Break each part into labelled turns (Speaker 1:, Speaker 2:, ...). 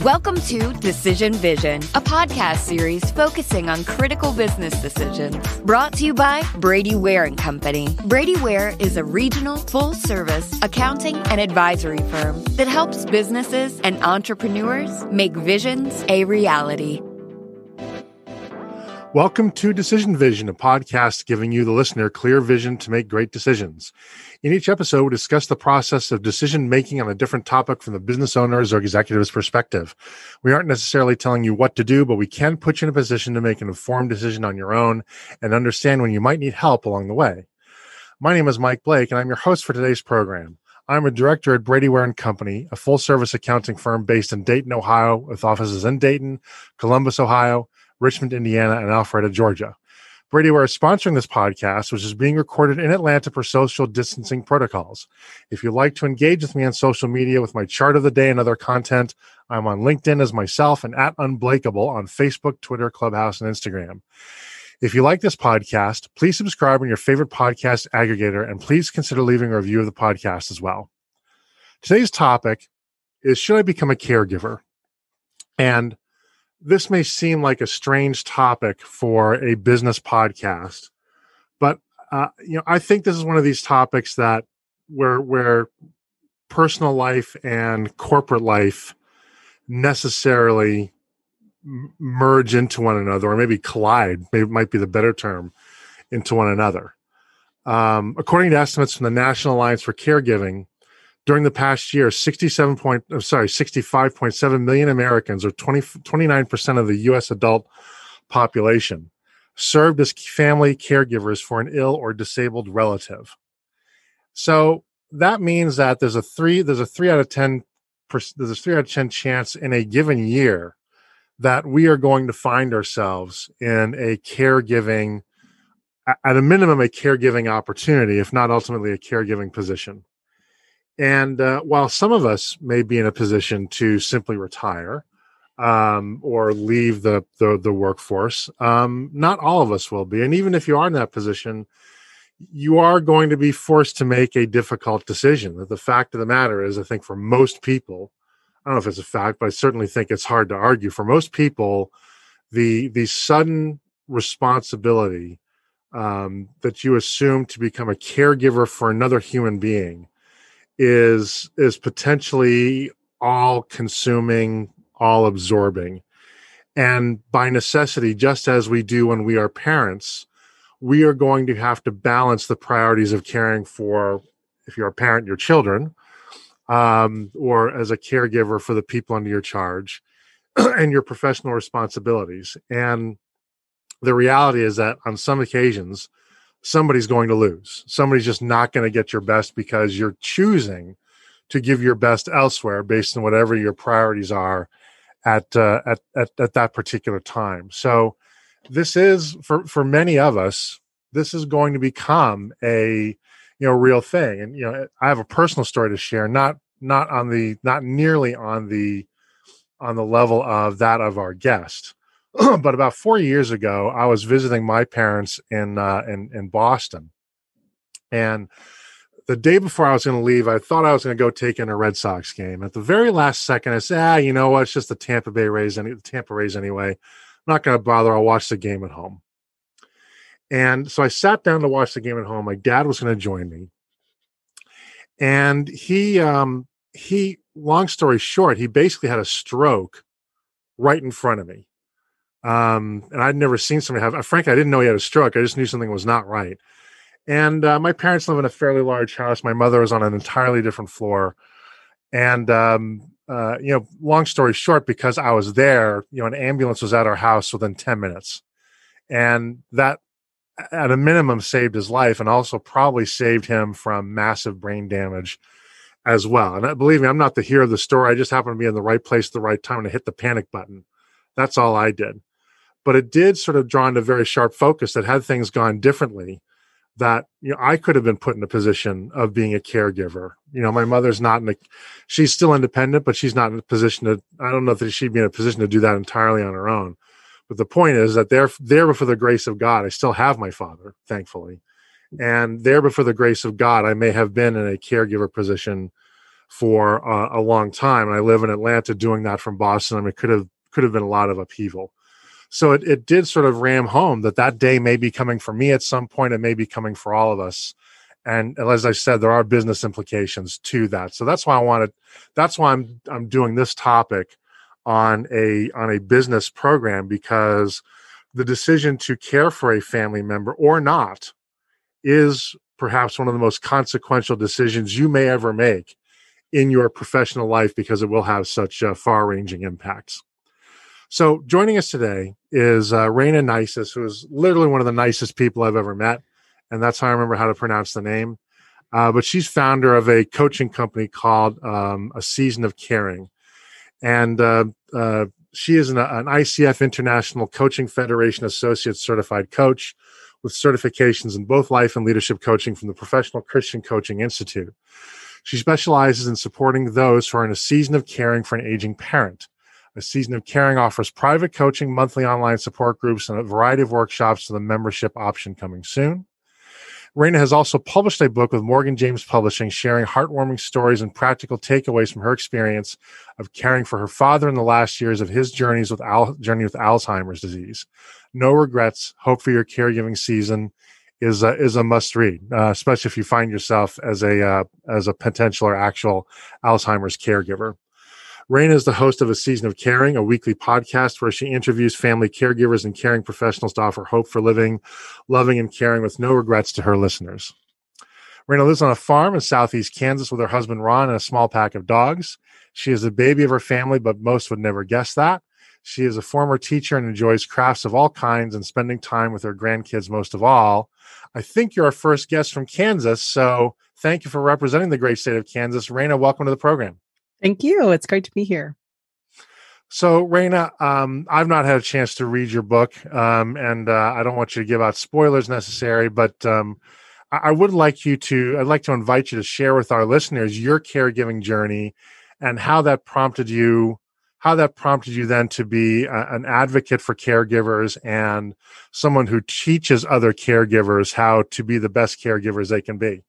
Speaker 1: Welcome to Decision Vision, a podcast series focusing on critical business decisions. Brought to you by Brady Ware & Company. Brady Ware is a regional, full-service accounting and advisory firm that helps businesses and entrepreneurs make visions a reality.
Speaker 2: Welcome to Decision Vision, a podcast giving you, the listener, clear vision to make great decisions. In each episode, we discuss the process of decision-making on a different topic from the business owner's or executive's perspective. We aren't necessarily telling you what to do, but we can put you in a position to make an informed decision on your own and understand when you might need help along the way. My name is Mike Blake, and I'm your host for today's program. I'm a director at Brady Ware & Company, a full-service accounting firm based in Dayton, Ohio, with offices in Dayton, Columbus, Ohio, Richmond, Indiana, and Alpharetta, Georgia. Brady Ware is sponsoring this podcast, which is being recorded in Atlanta per social distancing protocols. If you'd like to engage with me on social media with my chart of the day and other content, I'm on LinkedIn as myself and at Unblakeable on Facebook, Twitter, Clubhouse, and Instagram. If you like this podcast, please subscribe on your favorite podcast aggregator, and please consider leaving a review of the podcast as well. Today's topic is, should I become a caregiver? And this may seem like a strange topic for a business podcast, but I think this is one of these topics that where personal life and corporate life necessarily merge into one another, or maybe collide, might be the better term, into one another. According to estimates from the National Alliance for Caregiving, during the past year, 65.7 million Americans, or 29% of the U.S. adult population, served as family caregivers for an ill or disabled relative. So that means that there's a 3 out of 10 chance in a given year that we are going to find ourselves in a caregiving, at a minimum, a caregiving opportunity, if not ultimately a caregiving position. And while some of us may be in a position to simply retire or leave the workforce, not all of us will be. And even if you are in that position, you are going to be forced to make a difficult decision. The fact of the matter is, I think for most people, I don't know if it's a fact, but I certainly think it's hard to argue. For most people, the sudden responsibility that you assume to become a caregiver for another human being is potentially all-consuming, all-absorbing. And by necessity, just as we do when we are parents, we are going to have to balance the priorities of caring for, if you're a parent, your children, or as a caregiver for the people under your charge, and your professional responsibilities. And the reality is that on some occasions, somebody's going to lose. Somebody's just not going to get your best because you're choosing to give your best elsewhere based on whatever your priorities are at that particular time. So this is, for many of us, this is going to become a real thing. And I have a personal story to share, not nearly on the level of that of our guest. But about 4 years ago, I was visiting my parents in Boston, and the day before I was going to leave, I thought I was going to go take in a Red Sox game. At the very last second, I said, you know what? It's just the Tampa Rays anyway. I'm not going to bother. I'll watch the game at home. And so I sat down to watch the game at home. My dad was going to join me, and he, long story short, he basically had a stroke right in front of me. And I'd never seen somebody have, frankly, I didn't know he had a stroke. I just knew something was not right. And my parents live in a fairly large house. My mother was on an entirely different floor. And, long story short, because I was there, an ambulance was at our house within 10 minutes. And that, at a minimum, saved his life, and also probably saved him from massive brain damage as well. And believe me, I'm not the hero of the story. I just happened to be in the right place at the right time to hit the panic button. That's all I did. But it did sort of draw into very sharp focus that had things gone differently, that I could have been put in a position of being a caregiver. My mother's she's still independent, but she's not in a position to, I don't know that she'd be in a position to do that entirely on her own. But the point is that there before the grace of God, I still have my father, thankfully. And there before the grace of God, I may have been in a caregiver position for a long time. And I live in Atlanta doing that from Boston. I mean, it could have been a lot of upheaval. So it did sort of ram home that day may be coming for me at some point. It may be coming for all of us. And as I said, there are business implications to that. So that's why I'm doing this topic on a business program, because the decision to care for a family member or not is perhaps one of the most consequential decisions you may ever make in your professional life, because it will have such far-ranging impacts. So joining us today is Rayna Neises, who is literally one of the nicest people I've ever met. And that's how I remember how to pronounce the name. But she's founder of a coaching company called A Season of Caring. And she is an ICF International Coaching Federation Associate Certified Coach with certifications in both life and leadership coaching from the Professional Christian Coaching Institute. She specializes in supporting those who are in a season of caring for an aging parent. A Season of Caring offers private coaching, monthly online support groups, and a variety of workshops to the membership option coming soon. Rayna has also published a book with Morgan James Publishing, sharing heartwarming stories and practical takeaways from her experience of caring for her father in the last years of his journey with Alzheimer's disease. No Regrets, Hope for Your Caregiving Season is a must read, especially if you find yourself as a potential or actual Alzheimer's caregiver. Rayna is the host of A Season of Caring, a weekly podcast where she interviews family caregivers and caring professionals to offer hope for living, loving, and caring with no regrets to her listeners. Rayna lives on a farm in southeast Kansas with her husband, Ron, and a small pack of dogs. She is the baby of her family, but most would never guess that. She is a former teacher and enjoys crafts of all kinds and spending time with her grandkids most of all. I think you're our first guest from Kansas, so thank you for representing the great state of Kansas. Rayna, welcome to the program.
Speaker 3: Thank you. It's great to be here.
Speaker 2: So, Rayna, I've not had a chance to read your book, and I don't want you to give out spoilers necessary, but I'd like to invite you to share with our listeners your caregiving journey and how that prompted you then to be an advocate for caregivers and someone who teaches other caregivers how to be the best caregivers they can be.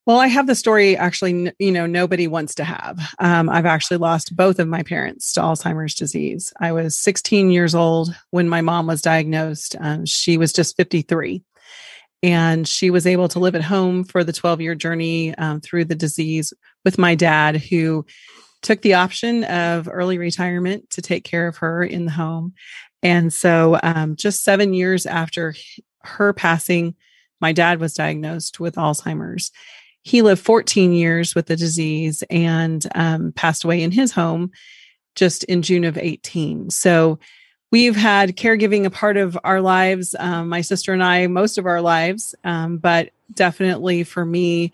Speaker 3: Well, I have the story actually, nobody wants to have. I've actually lost both of my parents to Alzheimer's disease. I was 16 years old when my mom was diagnosed. She was just 53. And she was able to live at home for the 12-year journey through the disease with my dad, who took the option of early retirement to take care of her in the home. And so just 7 years after her passing, my dad was diagnosed with Alzheimer's. He lived 14 years with the disease and passed away in his home just in June of 18. So we've had caregiving a part of our lives, my sister and I, most of our lives. But definitely for me,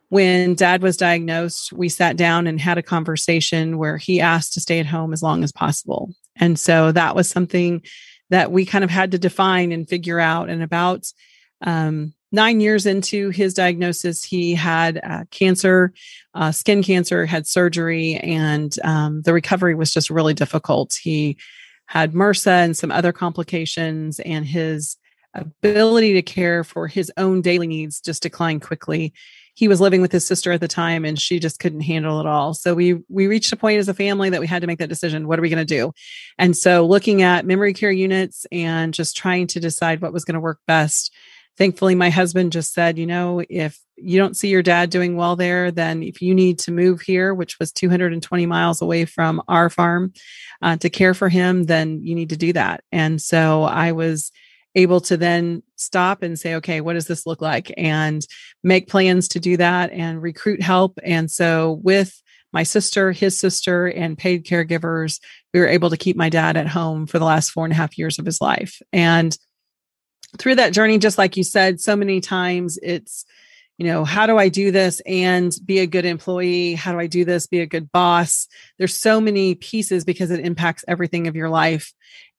Speaker 3: when Dad was diagnosed, we sat down and had a conversation where he asked to stay at home as long as possible. And so that was something that we kind of had to define and figure out. And about 9 years into his diagnosis, he had cancer, skin cancer, had surgery, and the recovery was just really difficult. He had MRSA and some other complications, and his ability to care for his own daily needs just declined quickly. He was living with his sister at the time, and she just couldn't handle it all. So we reached a point as a family that we had to make that decision. What are we going to do? And so looking at memory care units and just trying to decide what was going to work best. Thankfully, my husband just said, if you don't see your dad doing well there, then if you need to move here, which was 220 miles away from our farm, to care for him, then you need to do that. And so I was able to then stop and say, okay, what does this look like? And make plans to do that and recruit help. And so with my sister, his sister, and paid caregivers, we were able to keep my dad at home for the last 4.5 years of his life. And through that journey, just like you said, so many times it's, how do I do this and be a good employee? How do I do this? Be a good boss? There's so many pieces because it impacts everything of your life.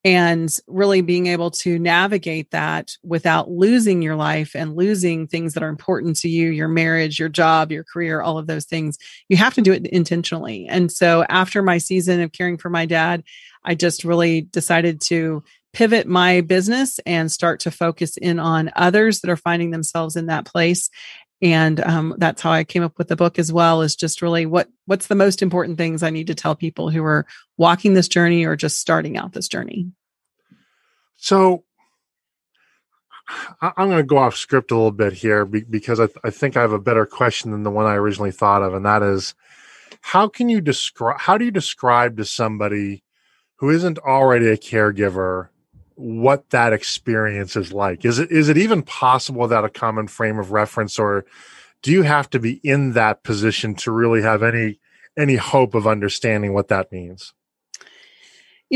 Speaker 3: And really being able to navigate that without losing your life and losing things that are important to you, your marriage, your job, your career, all of those things, you have to do it intentionally. And so after my season of caring for my dad, I just really decided to pivot my business and start to focus in on others that are finding themselves in that place And that's how I came up with the book as well, is just really what's the most important things I need to tell people who are walking this journey or just starting out this journey.
Speaker 2: So I'm going to go off script a little bit here because I think I have a better question than the one I originally thought of. And that is, how do you describe to somebody who isn't already a caregiver what that experience is like? Is it even possible without a common frame of reference, or do you have to be in that position to really have any hope of understanding what that means?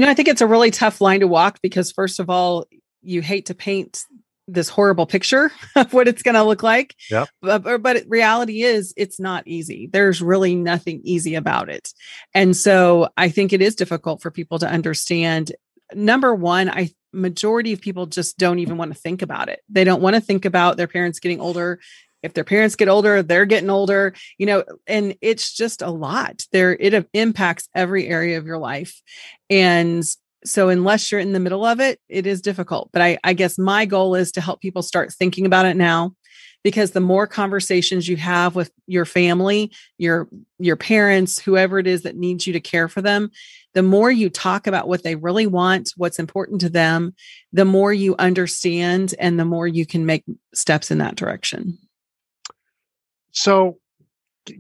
Speaker 3: I think it's a really tough line to walk because, first of all, you hate to paint this horrible picture of what it's going to look like.
Speaker 2: Yep.
Speaker 3: But reality is it's not easy. There's really nothing easy about it. And so I think it is difficult for people to understand. Number one, majority of people just don't even want to think about it. They don't want to think about their parents getting older. If their parents get older, they're getting older, and it's just a lot there. It impacts every area of your life. And so unless you're in the middle of it, it is difficult. But I guess my goal is to help people start thinking about it now, because the more conversations you have with your family, your parents, whoever it is that needs you to care for them, the more you talk about what they really want, what's important to them, the more you understand and the more you can make steps in that direction.
Speaker 2: So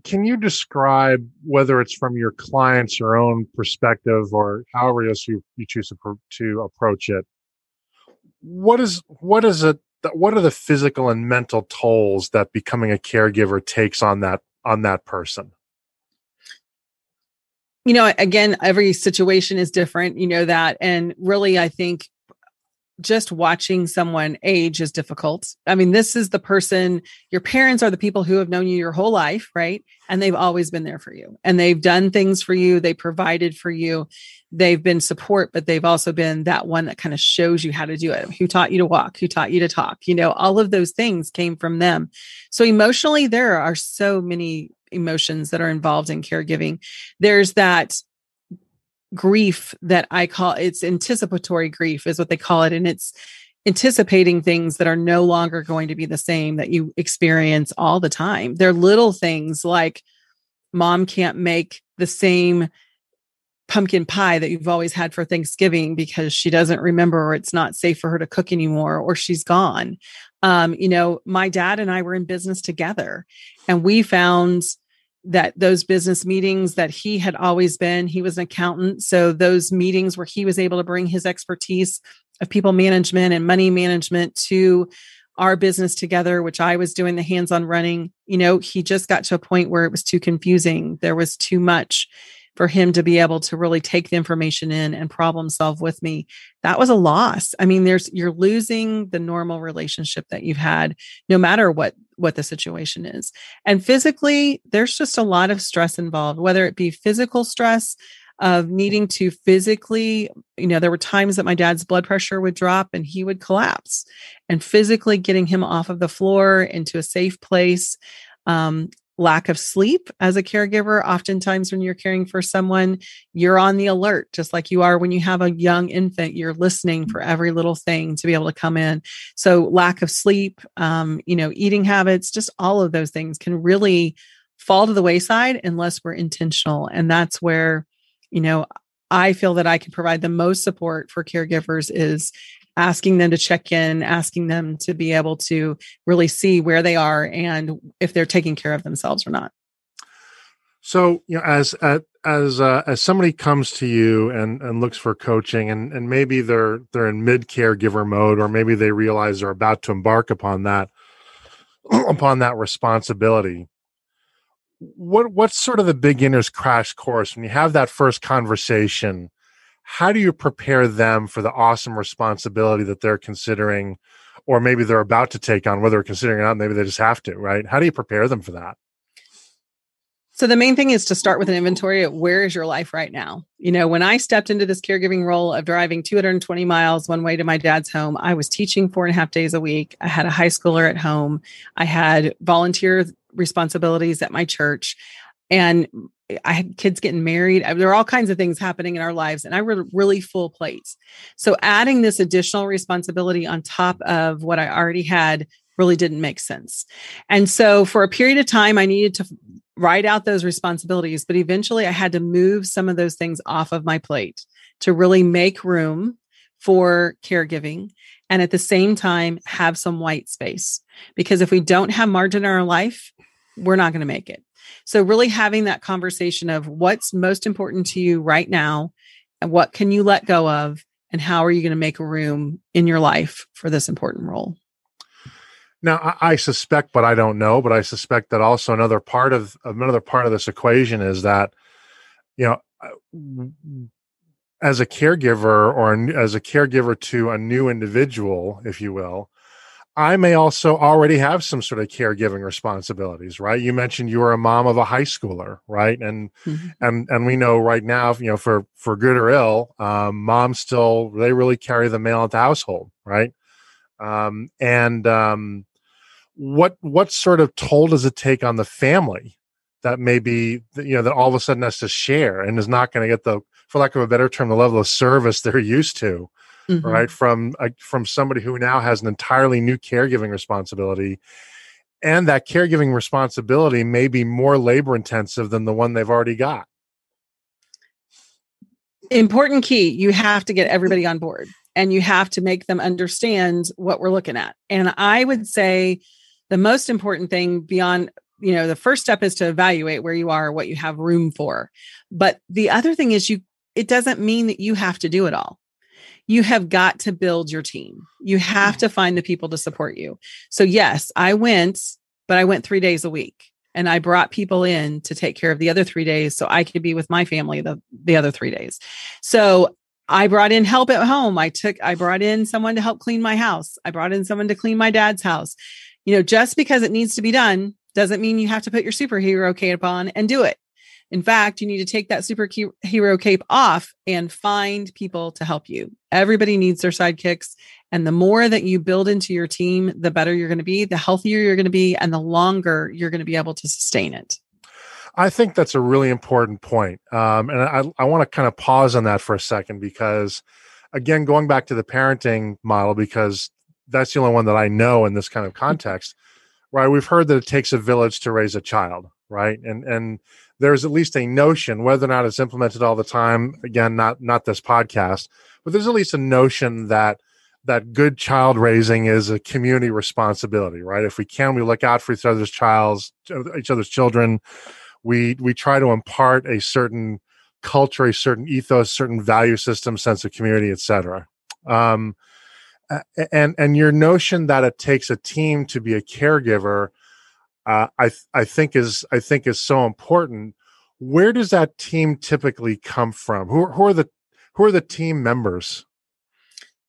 Speaker 2: can you describe, whether it's from your client's or own perspective or however else you choose to approach it, what are the physical and mental tolls that becoming a caregiver takes on that person?
Speaker 3: Again, every situation is different, that. And really, I think just watching someone age is difficult. I mean, this is the person, your parents are the people who have known you your whole life, right? And they've always been there for you, and they've done things for you. They provided for you. They've been support, but they've also been that one that kind of shows you how to do it. Who taught you to walk, who taught you to talk, all of those things came from them. So emotionally, there are so many emotions that are involved in caregiving. There's that grief that I call, it's anticipatory grief is what they call it. And it's anticipating things that are no longer going to be the same that you experience all the time. They're little things like mom can't make the same pumpkin pie that you've always had for Thanksgiving because she doesn't remember, or it's not safe for her to cook anymore, or she's gone. My dad and I were in business together, and we found that those business meetings that he had always been, he was an accountant. So those meetings where he was able to bring his expertise of people management and money management to our business together, which I was doing the hands-on running, he just got to a point where it was too confusing. There was too much for him to be able to really take the information in and problem solve with me. That was a loss. I mean, you're losing the normal relationship that you've had, no matter what the situation is. And physically, there's just a lot of stress involved, whether it be physical stress of needing to physically, there were times that my dad's blood pressure would drop and he would collapse, and physically getting him off of the floor into a safe place. Lack of sleep as a caregiver. Oftentimes when you're caring for someone, you're on the alert, just like you are when you have a young infant. You're listening for every little thing to be able to come in. So lack of sleep, eating habits, just all of those things can really fall to the wayside unless we're intentional. And that's where, I feel that I can provide the most support for caregivers is asking them to check in, asking them to be able to really see where they are and if they're taking care of themselves or not.
Speaker 2: So, as somebody comes to you and looks for coaching, and maybe they're in mid caregiver mode, or maybe they realize they're about to embark upon that responsibility. What's sort of the beginner's crash course when you have that first conversation? How do you prepare them for the awesome responsibility that they're considering, or maybe they're about to take on, whether they're considering it or not, maybe they just have to, right? How do you prepare them for that?
Speaker 3: So the main thing is to start with an inventory of where is your life right now? When I stepped into this caregiving role of driving 220 miles one way to my dad's home, I was teaching 4.5 days a week. I had a high schooler at home. I had volunteer responsibilities at my church, and I had kids getting married. There were all kinds of things happening in our lives, and I were really full plates. So adding this additional responsibility on top of what I already had really didn't make sense. And so for a period of time, I needed to write out those responsibilities, but eventually I had to move some of those things off of my plate to really make room for caregiving. And at the same time, have some white space, because if we don't have margin in our life, we're not going to make it. So really having that conversation of what's most important to you right now and what can you let go of, and how are you going to make room in your life for this important role?
Speaker 2: Now, I suspect, but I don't know, but I suspect that also another part of this equation is that, as a caregiver as a caregiver to a new individual, if you will, I may also already have some sort of caregiving responsibilities, right? You mentioned you were a mom of a high schooler, right? And we know right now, for good or ill, moms they really carry the mail at the household, right? What sort of toll does it take on the family that maybe, that all of a sudden has to share and is not going to get for lack of a better term, the level of service they're used to, right? From somebody who now has an entirely new caregiving responsibility, and that caregiving responsibility may be more labor intensive than the one they've already got.
Speaker 3: Important key, you have to get everybody on board, and you have to make them understand what we're looking at. And I would say the most important thing beyond, the first step is to evaluate where you are, what you have room for. But the other thing is it doesn't mean that you have to do it all. You have got to build your team. You have to find the people to support you. So yes, I went 3 days a week, and I brought people in to take care of the other 3 days so I could be with my family the other 3 days. So I brought in help at home. I brought in someone to help clean my house. I brought in someone to clean my dad's house. Just because it needs to be done doesn't mean you have to put your superhero cape on and do it. In fact, you need to take that superhero cape off and find people to help you. Everybody needs their sidekicks. And the more that you build into your team, the better you're going to be, the healthier you're going to be, and the longer you're going to be able to sustain it.
Speaker 2: I think that's a really important point. And I want to kind of pause on that for a second, because, again, going back to the parenting model, because that's the only one that I know in this kind of context, right? We've heard that it takes a village to raise a child, right? And there's at least a notion, whether or not it's implemented all the time, again, not this podcast, but there's at least a notion that good child raising is a community responsibility, right? If we can, we look out for each other's children. We try to impart a certain culture, a certain ethos, certain value system, sense of community, et cetera. And your notion that it takes a team to be a caregiver, I think is so important. Where does that team typically come from? Who are the team members?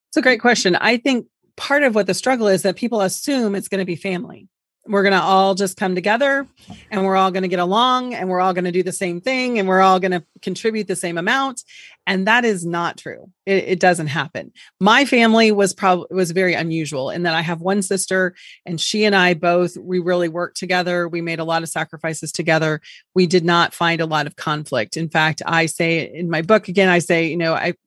Speaker 3: It's a great question. I think part of what the struggle is that people assume it's going to be family. We're going to all just come together, and we're all going to get along, and we're all going to do the same thing, and we're all going to contribute the same amount. And that is not true. It doesn't happen. My family was very unusual in that I have one sister, and she and I we really worked together. We made a lot of sacrifices together. We did not find a lot of conflict. In fact, I say in my book, again,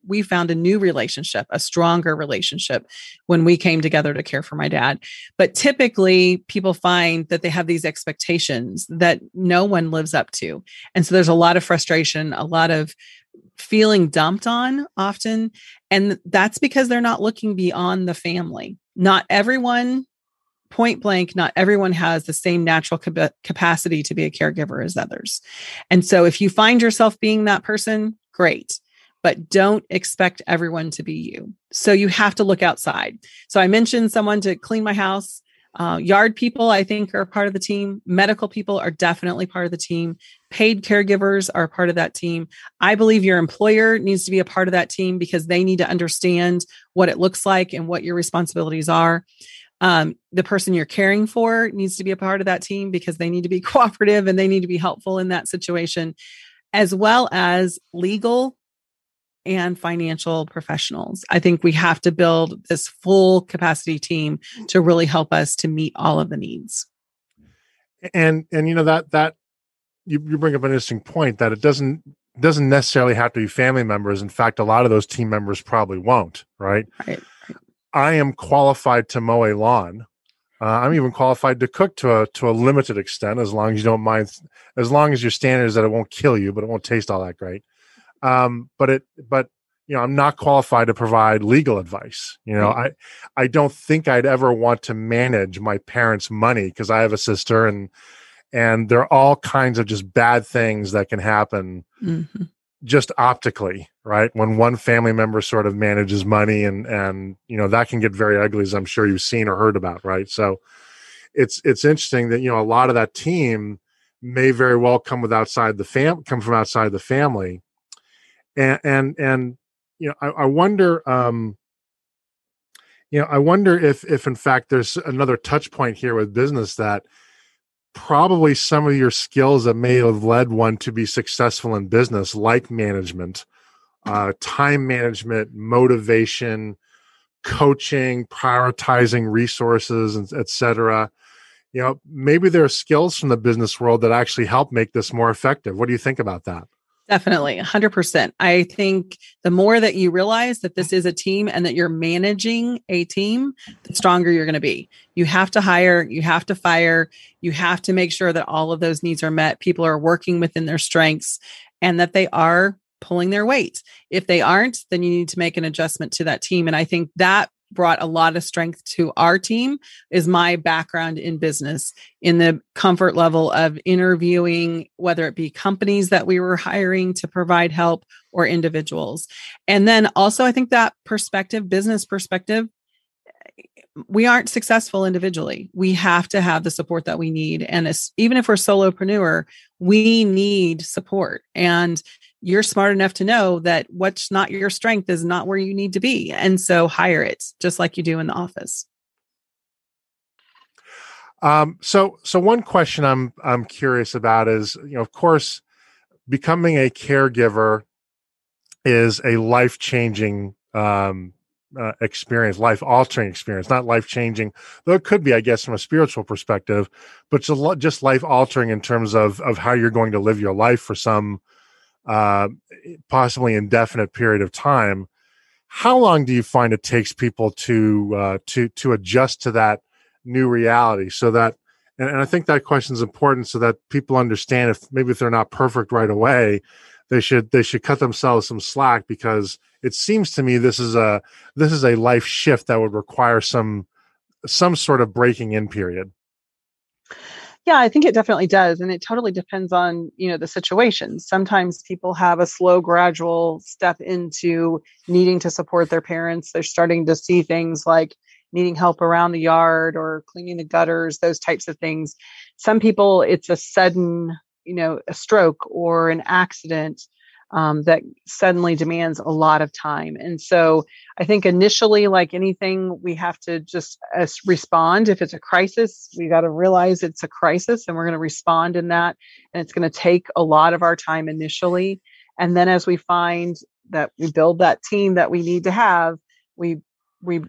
Speaker 3: we found a new relationship, a stronger relationship when we came together to care for my dad. But typically people find that they have these expectations that no one lives up to. And so there's a lot of frustration, a lot of feeling dumped on often. And that's because they're not looking beyond the family. Not everyone, point blank, not everyone has the same natural capacity to be a caregiver as others. And so if you find yourself being that person, great. But don't expect everyone to be you. So you have to look outside. So I mentioned someone to clean my house. Yard people, I think, are part of the team. Medical people are definitely part of the team. Paid caregivers are part of that team. I believe your employer needs to be a part of that team because they need to understand what it looks like and what your responsibilities are. The person you're caring for needs to be a part of that team because they need to be cooperative and they need to be helpful in that situation, as well as legal and financial professionals. I think we have to build this full capacity team to really help us to meet all of the needs.
Speaker 2: And that you bring up an interesting point that it doesn't necessarily have to be family members. In fact, a lot of those team members probably won't, right?
Speaker 3: Right.
Speaker 2: I am qualified to mow a lawn, I'm even qualified to cook to a limited extent, as long as you don't mind, as long as your standard is that it won't kill you, but it won't taste all that great. But I'm not qualified to provide legal advice.
Speaker 3: Right.
Speaker 2: I don't think I'd ever want to manage my parents' money, because I have a sister, and there are all kinds of just bad things that can happen
Speaker 3: Mm-hmm.
Speaker 2: just optically, right? When one family member sort of manages money, and that can get very ugly, as I'm sure you've seen or heard about, right? So it's interesting that a lot of that team may very well come from outside the family, and I wonder, I wonder if in fact there's another touch point here with business, that probably some of your skills that may have led one to be successful in business, like management, time management, motivation, coaching, prioritizing resources, and et cetera. Maybe there are skills from the business world that actually help make this more effective. What do you think about that?
Speaker 3: Definitely, 100%. I think the more that you realize that this is a team and that you're managing a team, the stronger you're going to be. You have to hire, you have to fire, you have to make sure that all of those needs are met. People are working within their strengths and that they are pulling their weight. If they aren't, then you need to make an adjustment to that team. And I think that brought a lot of strength to our team is my background in business, in the comfort level of interviewing, whether it be companies that we were hiring to provide help or individuals. And then also, I think that business perspective, we aren't successful individually. We have to have the support that we need. And even if we're solopreneur, we need support. And you're smart enough to know that what's not your strength is not where you need to be. And so hire it, just like you do in the office.
Speaker 2: So one question I'm curious about is, of course, becoming a caregiver is a life-changing experience, life-altering experience, not life-changing, though it could be, I guess, from a spiritual perspective, but just life-altering in terms of how you're going to live your life for some possibly indefinite period of time. How long do you find it takes people to adjust to that new reality? So that, and I think that question is important, so that people understand, if they're not perfect right away, they should cut themselves some slack, because it seems to me this is a life shift that would require some sort of breaking in period.
Speaker 3: Yeah, I think it definitely does. And it totally depends on, the situation. Sometimes people have a slow, gradual step into needing to support their parents. They're starting to see things like needing help around the yard or cleaning the gutters, those types of things. Some people, it's a sudden, a stroke or an accident that suddenly demands a lot of time. And so I think initially, like anything, we have to just respond. If it's a crisis, we got to realize it's a crisis and we're going to respond in that. And it's going to take a lot of our time initially. And then as we find that we build that team that we need to have, we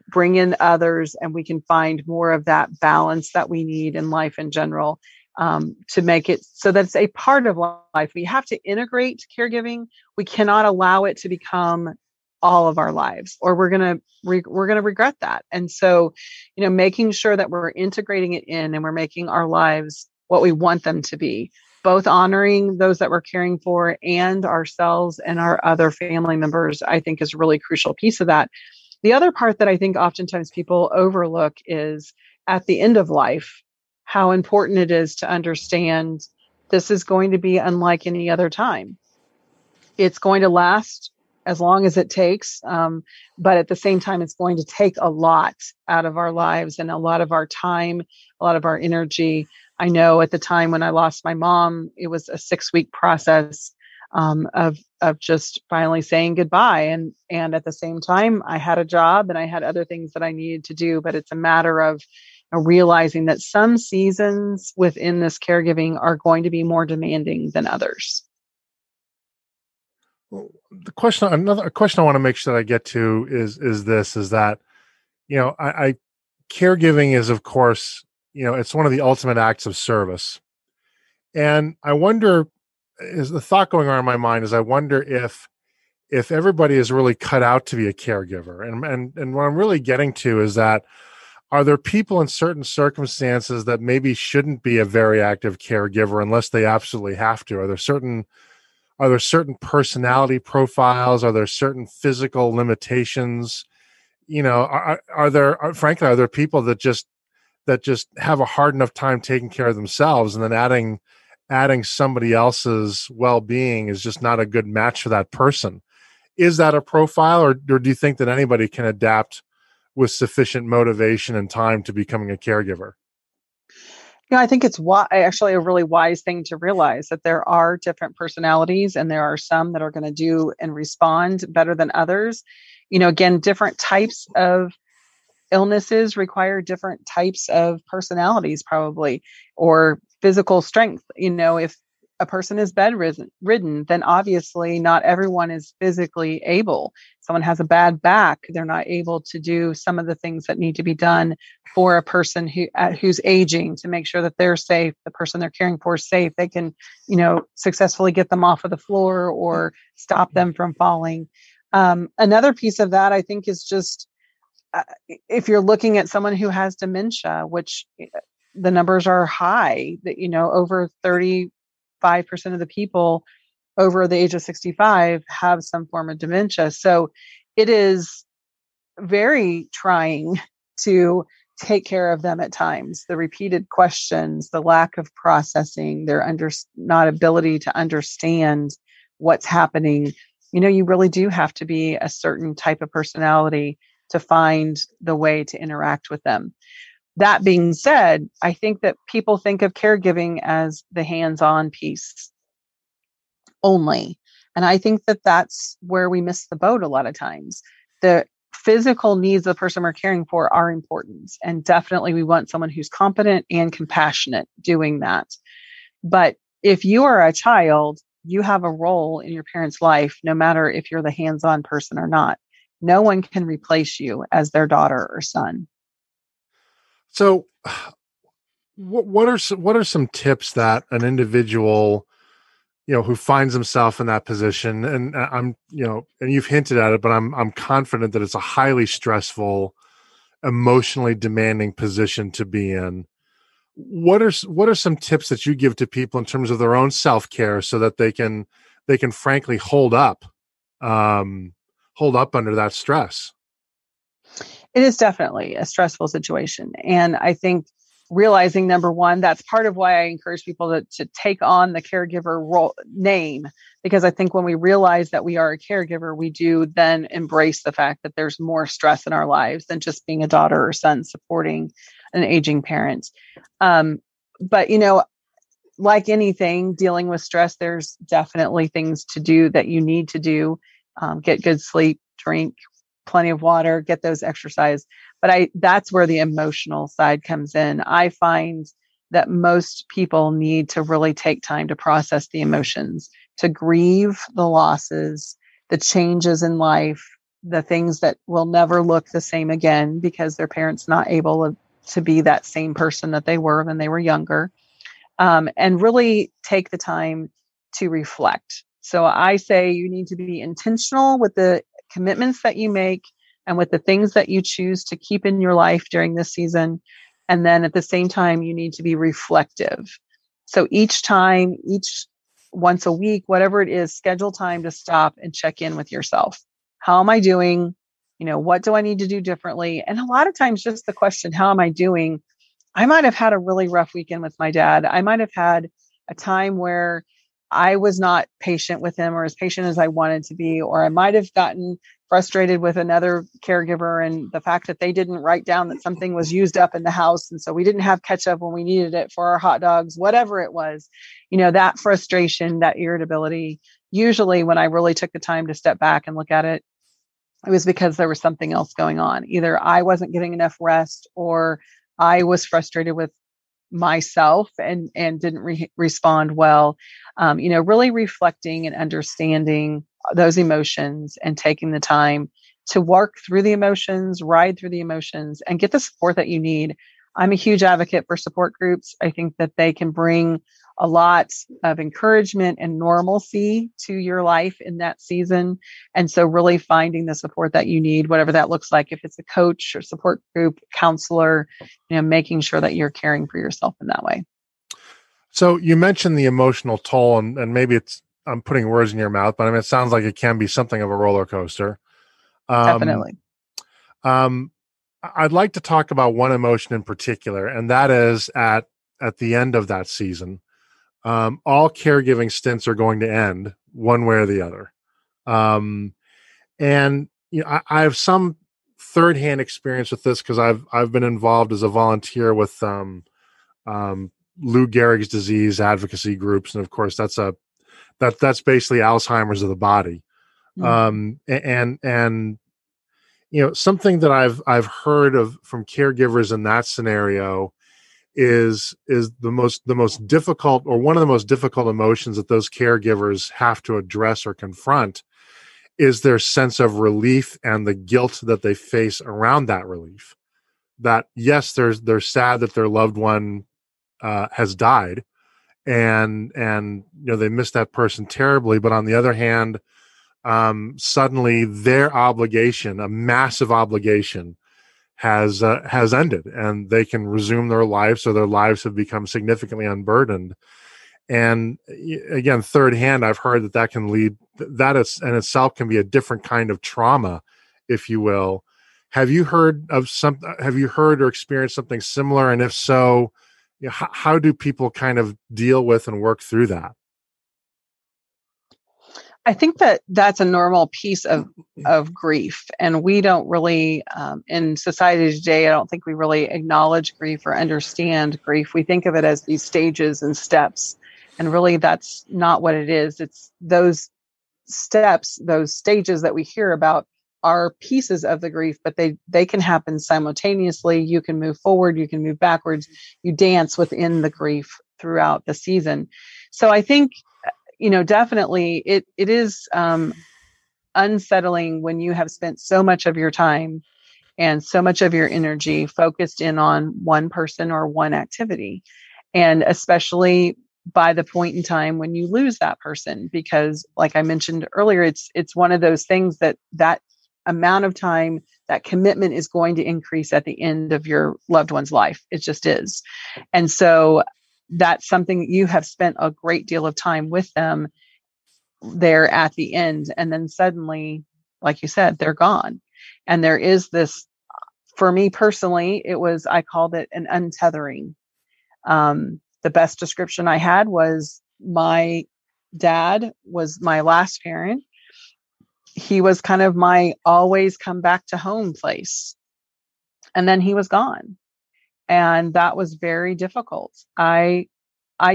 Speaker 3: bring in others and we can find more of that balance that we need in life in general. To make it so that it's a part of life. We have to integrate caregiving. We cannot allow it to become all of our lives, or we're going to regret that. And so, making sure that we're integrating it in and we're making our lives what we want them to be, both honoring those that we're caring for and ourselves and our other family members, I think is a really crucial piece of that. The other part that I think oftentimes people overlook is at the end of life, how important it is to understand this is going to be unlike any other time. It's going to last as long as it takes, but at the same time, it's going to take a lot out of our lives and a lot of our time, a lot of our energy. I know at the time when I lost my mom, it was a 6-week process of just finally saying goodbye. And at the same time, I had a job and I had other things that I needed to do, but it's a matter of realizing that some seasons within this caregiving are going to be more demanding than others.
Speaker 2: Well, another question I want to make sure that I get to is that, I caregiving is, of course, it's one of the ultimate acts of service. And I wonder, is the thought going on in my mind is I wonder if everybody is really cut out to be a caregiver. And what I'm really getting to is that are there people in certain circumstances that maybe shouldn't be a very active caregiver unless they absolutely have to? Are there certain personality profiles? Are there certain physical limitations? Frankly, are there people that just have a hard enough time taking care of themselves, and then adding somebody else's well-being is just not a good match for that person? Is that a profile, or do you think that anybody can adapt with sufficient motivation and time to becoming a caregiver?
Speaker 3: I think it's actually a really wise thing to realize that there are different personalities, and there are some that are going to do and respond better than others. Again, different types of illnesses require different types of personalities, probably, or physical strength. If a person is bedridden, then obviously not everyone is physically able. Someone has a bad back, they're not able to do some of the things that need to be done for a person who's aging, to make sure that they're safe, the person they're caring for is safe. They can, successfully get them off of the floor or stop them from falling. Another piece of that, I think, is just if you're looking at someone who has dementia, which the numbers are high, that, over 35% of the people over the age of 65 have some form of dementia. So it is very trying to take care of them at times. The repeated questions, the lack of processing, their not ability to understand what's happening. You really do have to be a certain type of personality to find the way to interact with them. That being said, I think that people think of caregiving as the hands-on piece only. And I think that that's where we miss the boat a lot of times. The physical needs of the person we're caring for are important. And definitely we want someone who's competent and compassionate doing that. But if you are a child, you have a role in your parent's life, no matter if you're the hands-on person or not. No one can replace you as their daughter or son.
Speaker 2: So what are some tips that an individual, who finds himself in that position, and and you've hinted at it, but I'm confident that it's a highly stressful, emotionally demanding position to be in. What are some tips that you give to people in terms of their own self-care so that they can frankly hold up under that stress?
Speaker 3: It is definitely a stressful situation. And I think realizing, number one, that's part of why I encourage people to take on the caregiver role name, because I think when we realize that we are a caregiver, we do then embrace the fact that there's more stress in our lives than just being a daughter or son supporting an aging parent. But, like anything dealing with stress, there's definitely things to do that you need to do. Get good sleep, drink plenty of water, get those exercise. But that's where the emotional side comes in. I find that most people need to really take time to process the emotions, to grieve the losses, the changes in life, the things that will never look the same again because their parents not able to be that same person that they were when they were younger, and really take the time to reflect. So I say you need to be intentional with the commitments that you make and with the things that you choose to keep in your life during this season. And then at the same time, you need to be reflective. So once a week, whatever it is, schedule time to stop and check in with yourself. How am I doing? What do I need to do differently? And a lot of times just the question, how am I doing? I might have had a really rough weekend with my dad. I might have had a time where I was not patient with him or as patient as I wanted to be, or I might have gotten frustrated with another caregiver and the fact that they didn't write down that something was used up in the house. And so we didn't have ketchup when we needed it for our hot dogs, whatever it was, that frustration, that irritability. Usually when I really took the time to step back and look at it, it was because there was something else going on. Either I wasn't getting enough rest or I was frustrated with myself and didn't respond well. Really reflecting and understanding those emotions and taking the time to work through the emotions, ride through the emotions, and get the support that you need. I'm a huge advocate for support groups. I think that they can bring a lot of encouragement and normalcy to your life in that season. And so really finding the support that you need, whatever that looks like, if it's a coach or support group, counselor, making sure that you're caring for yourself in that way.
Speaker 2: So you mentioned the emotional toll, and maybe I'm putting words in your mouth, but I mean, it sounds like it can be something of a roller coaster.
Speaker 3: Definitely.
Speaker 2: I'd like to talk about one emotion in particular, and that is at the end of that season. All caregiving stints are going to end one way or the other. And I have some third-hand experience with this because I've been involved as a volunteer with Lou Gehrig's disease advocacy groups, and of course that's basically Alzheimer's of the body. And something that I've heard of from caregivers in that scenario is the most difficult, or one of the most difficult emotions that those caregivers have to address or confront is their sense of relief and the guilt that they face around that relief. That yes, they're sad that their loved one has died, and they miss that person terribly, but on the other hand, suddenly their obligation, a massive obligation, has ended, and they can resume their lives, so their lives have become significantly unburdened. And again, third hand, I've heard that can lead, that in itself can be a different kind of trauma, if you will. Have you heard or experienced something similar? And if so, how do people kind of deal with and work through that?
Speaker 3: I think that that's a normal piece of grief. And we don't really, in society today, I don't think we really acknowledge grief or understand grief. We think of it as these stages and steps. And really, that's not what it is. It's those steps, those stages that we hear about are pieces of the grief, but they can happen simultaneously. You can move forward, you can move backwards, you dance within the grief throughout the season. So I think, definitely it is unsettling when you have spent so much of your time and so much of your energy focused in on one person or one activity. And especially by the point in time when you lose that person, because like I mentioned earlier, it's one of those things that amount of time, that commitment is going to increase at the end of your loved one's life. It just is. And so that's something you have spent a great deal of time with them there at the end. And then suddenly, like you said, they're gone. And there is this, for me personally, I called it an untethering. The best description I had was my dad was my last parent. He was kind of my always come back to home place. And then he was gone. And that was very difficult. I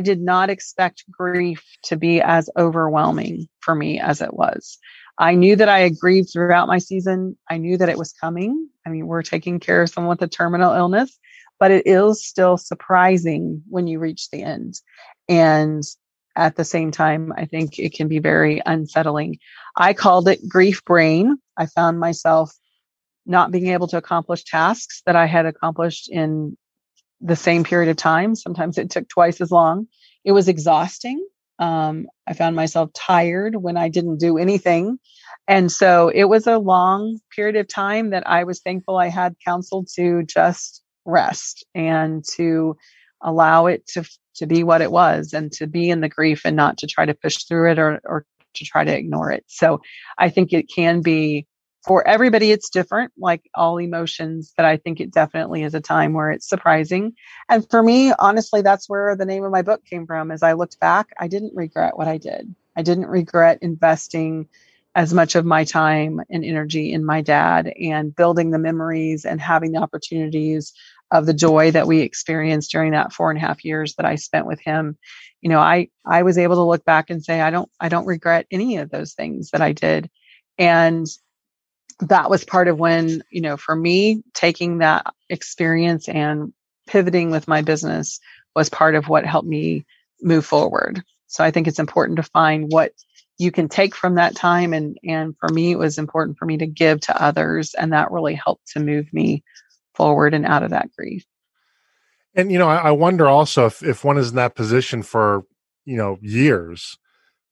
Speaker 3: did not expect grief to be as overwhelming for me as it was. I knew that I had grieved throughout my season. I knew that it was coming. I mean, we're taking care of someone with a terminal illness, but it is still surprising when you reach the end. And at the same time, I think it can be very unsettling. I called it grief brain. I found myself not being able to accomplish tasks that I had accomplished in the same period of time. Sometimes it took twice as long. It was exhausting. I found myself tired when I didn't do anything. And so it was a long period of time that I was thankful I had counsel to just rest and to allow it to be what it was, and to be in the grief and not to try to push through it or to try to ignore it. So I think it can be, for everybody, it's different, like all emotions, but I think it definitely is a time where it's surprising. And for me, honestly, that's where the name of my book came from. As I looked back, I didn't regret what I did. I didn't regret investing as much of my time and energy in my dad and building the memories and having the opportunities of the joy that we experienced during that 4.5 years that I spent with him. I was able to look back and say, I don't regret any of those things that I did. And that was part of when, for me, taking that experience and pivoting with my business was part of what helped me move forward. So I think it's important to find what you can take from that time. And for me, it was important for me to give to others. And that really helped to move me forward and out of that grief.
Speaker 2: And, I wonder also if one is in that position for, years,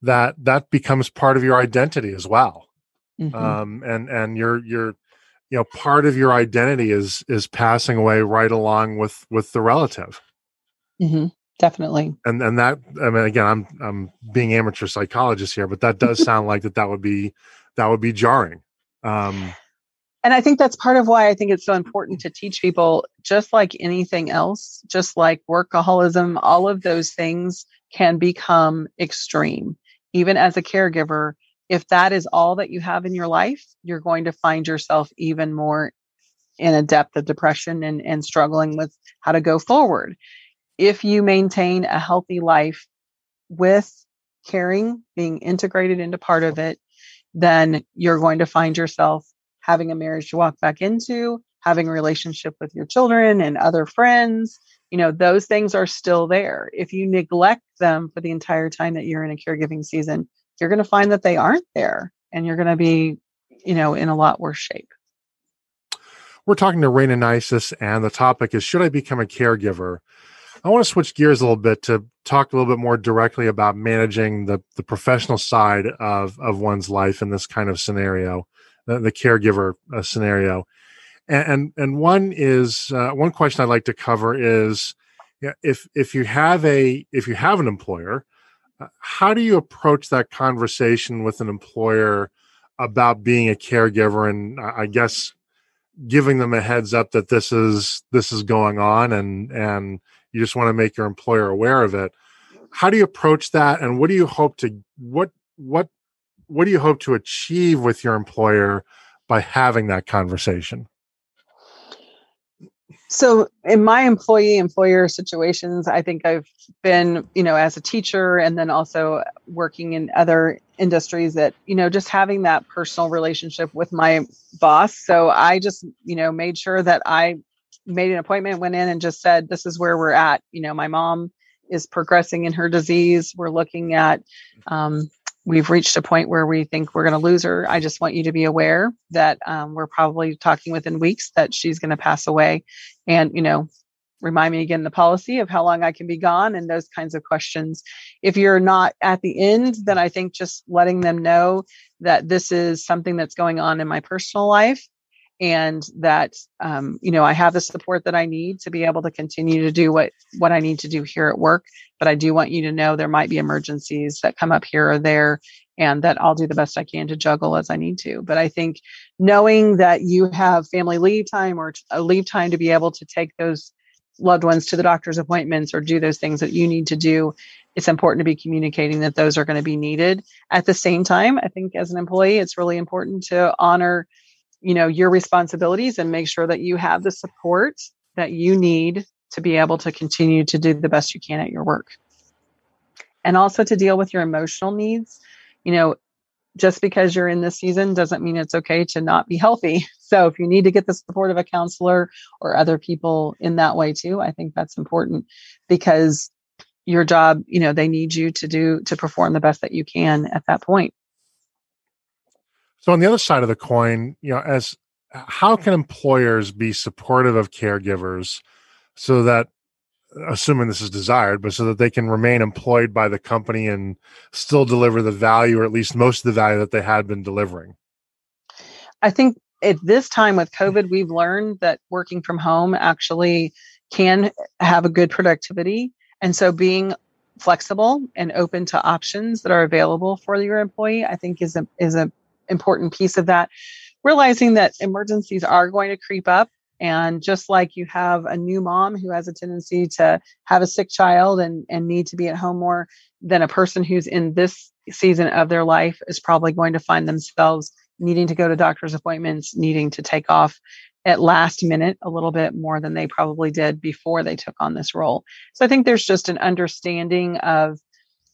Speaker 2: that becomes part of your identity as well.
Speaker 3: Mm-hmm.
Speaker 2: And you're, part of your identity is passing away right along with the relative.
Speaker 3: Mm-hmm. Definitely.
Speaker 2: And that, I mean, again, I'm being amateur psychologist here, but that does sound like that would be jarring.
Speaker 3: And I think that's part of why I think it's so important to teach people, just like anything else, just like workaholism, all of those things can become extreme. Even as a caregiver, if that is all that you have in your life, you're going to find yourself even more in a depth of depression and struggling with how to go forward. If you maintain a healthy life with caring being integrated into part of it, then you're going to find yourself having a marriage to walk back into, having a relationship with your children and other friends. Those things are still there. If you neglect them for the entire time that you're in a caregiving season, you're going to find that they aren't there and you're going to be, in a lot worse shape.
Speaker 2: We're talking to Rayna Neises, and the topic is, should I become a caregiver? I want to switch gears a little bit to talk a little bit more directly about managing the professional side of one's life in this kind of scenario, the caregiver scenario. And one question I'd like to cover is, if you have an employer, how do you approach that conversation with an employer about being a caregiver? And I guess giving them a heads up that this is going on, and you just want to make your employer aware of it. How do you approach that, and what do you hope to achieve with your employer by having that conversation?
Speaker 3: So in my employee-employer situations, I think I've been, as a teacher and then also working in other industries that, just having that personal relationship with my boss. So I just, made sure that I made an appointment, went in and just said, this is where we're at. My mom is progressing in her disease. We're looking at, we've reached a point where we think we're going to lose her. I just want you to be aware that we're probably talking within weeks that she's going to pass away. And, remind me again the policy of how long I can be gone and those kinds of questions. If you're not at the end, then I think just letting them know that this is something that's going on in my personal life, and that, I have the support that I need to be able to continue to do what I need to do here at work. But I do want you to know there might be emergencies that come up here or there, and that I'll do the best I can to juggle as I need to. But I think knowing that you have family leave time or a leave time to be able to take those loved ones to the doctor's appointments or do those things that you need to do, it's important to be communicating that those are going to be needed. At the same time, I think as an employee, it's really important to honor your responsibilities and make sure that you have the support that you need to be able to continue to do the best you can at your work. And also to deal with your emotional needs. Just because you're in this season doesn't mean it's okay to not be healthy. So if you need to get the support of a counselor or other people in that way too, I think that's important, because your job, they need you to perform the best that you can at that point.
Speaker 2: So on the other side of the coin, how can employers be supportive of caregivers so that, assuming this is desired, but so that they can remain employed by the company and still deliver the value, or at least most of the value that they had been delivering?
Speaker 3: I think at this time with COVID, we've learned that working from home actually can have a good productivity. And so being flexible and open to options that are available for your employee, I think is a important piece of that. Realizing that emergencies are going to creep up. And just like you have a new mom who has a tendency to have a sick child and need to be at home more, then a person who's in this season of their life is probably going to find themselves needing to go to doctor's appointments, needing to take off at last minute a little bit more than they probably did before they took on this role. So I think there's just an understanding of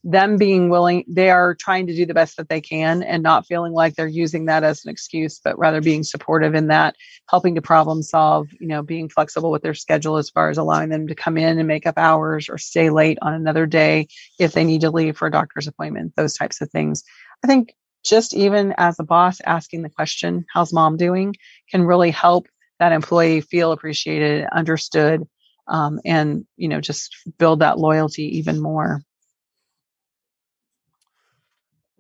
Speaker 3: them being willing, they are trying to do the best that they can and not feeling like they're using that as an excuse, but rather being supportive in that, helping to problem solve, being flexible with their schedule as far as allowing them to come in and make up hours or stay late on another day if they need to leave for a doctor's appointment, those types of things. I think just even as a boss asking the question, how's mom doing, can really help that employee feel appreciated, understood, and, just build that loyalty even more.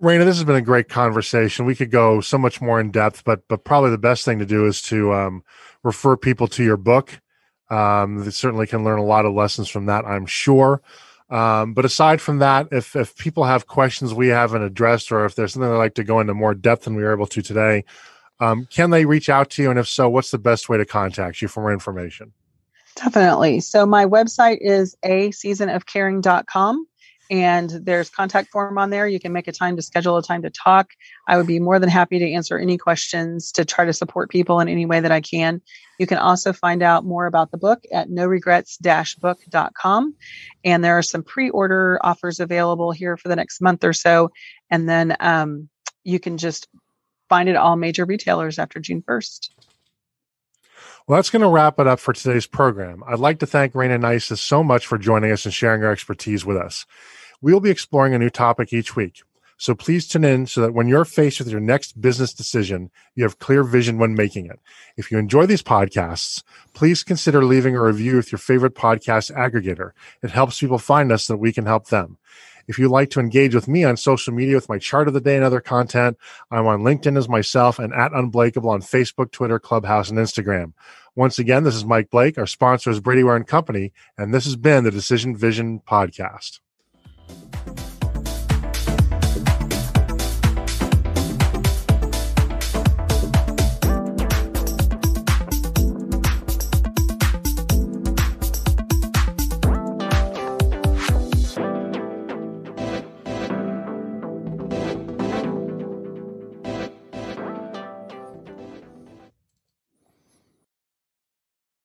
Speaker 2: Rayna, this has been a great conversation. We could go so much more in depth, but probably the best thing to do is to refer people to your book. They certainly can learn a lot of lessons from that, I'm sure. But aside from that, if people have questions we haven't addressed, or if there's something they'd like to go into more depth than we were able to today, can they reach out to you? And if so, what's the best way to contact you for more information?
Speaker 3: Definitely. So my website is aseasonofcaring.com. And there's contact form on there. You can make a time to schedule a time to talk. I would be more than happy to answer any questions to try to support people in any way that I can. You can also find out more about the book at noregrets-book.com. And there are some pre-order offers available here for the next month or so. And then you can just find it at all major retailers after June 1st.
Speaker 2: Well, that's going to wrap it up for today's program. I'd like to thank Rayna Neises so much for joining us and sharing her expertise with us. We will be exploring a new topic each week, so please tune in so that when you're faced with your next business decision, you have clear vision when making it. If you enjoy these podcasts, please consider leaving a review with your favorite podcast aggregator. It helps people find us so that we can help them. If you'd like to engage with me on social media with my chart of the day and other content, I'm on LinkedIn as myself and at Unblakeable on Facebook, Twitter, Clubhouse, and Instagram. Once again, this is Mike Blake. Our sponsor is Brady Ware & Company, and this has been the Decision Vision Podcast.